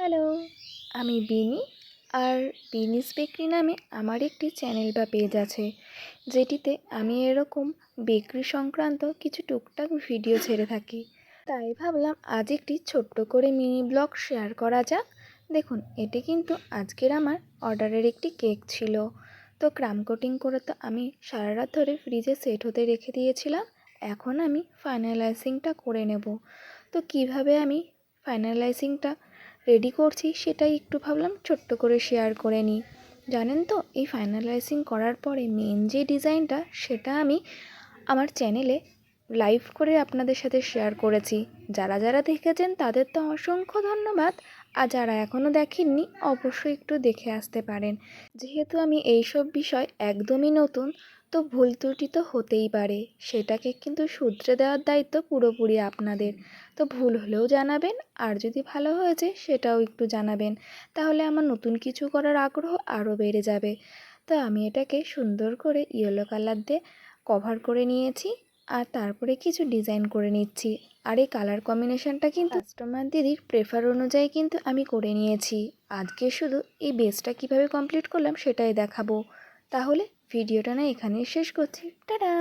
Hello, আমি বিনি। আর বিনিস bakery নামে আমার একটি চ্যানেল বা পেজ আছে, যেটিতে আমি এরকম বেকরি সংক্রান্ত কিছু টুকটাক ভিডিও ছেড়ে থাকি। তাই ভাবলাম আজ একটি ছোট্ট করে মিনি ব্লগ শেয়ার করা যাক। দেখুন, এটি কিন্তু আজকের আমার অর্ডারের একটি কেক ছিল। তো ক্রাম কোটিং করে তো আমি সারা রাত ধরে ফ্রিজে সেট হতে রেখে দিয়েছিলাম। এখন আমি ফাইনালাইজিংটা করে নেব। তো কিভাবে আমি ফাইনালাইজিংটা রেডি করছি সেটাই একটু ভাবলাম ছোট্ট করে শেয়ার করে নিই। জানেন তো, এই ফাইনালাইজিং করার পরে মেন যে ডিজাইনটা সেটা আমি আমার চ্যানেলে লাইভ করে আপনাদের সাথে শেয়ার করেছি। যারা যারা দেখেছেন তাদের তো অসংখ্য ধন্যবাদ। আর যারা এখনও দেখেননি অবশ্যই একটু দেখে আসতে পারেন। যেহেতু আমি এইসব বিষয় একদমই নতুন, তো ভুল ত্রুটি তো হতেই পারে, সেটাকে কিন্তু শুধরে দেওয়ার দায়িত্ব পুরোপুরি আপনাদের। তো ভুল হলেও জানাবেন, আর যদি ভালো হয়েছে সেটাও একটু জানাবেন, তাহলে আমার নতুন কিছু করার আগ্রহ আরও বেড়ে যাবে। তো আমি এটাকে সুন্দর করে ইয়েলো কালার দিয়ে কভার করে নিয়েছি, আর তারপরে কিছু ডিজাইন করে নিচ্ছি। আর এই কালার কম্বিনেশনটা কিন্তু কাস্টমার দিদির প্রেফার অনুযায়ী কিন্তু আমি করে নিয়েছি। আজকে শুধু এই বেসটা কিভাবে কমপ্লিট করলাম সেটাই দেখাবো। তাহলে ভিডিওটা না এখানেই শেষ করছি। টাটা।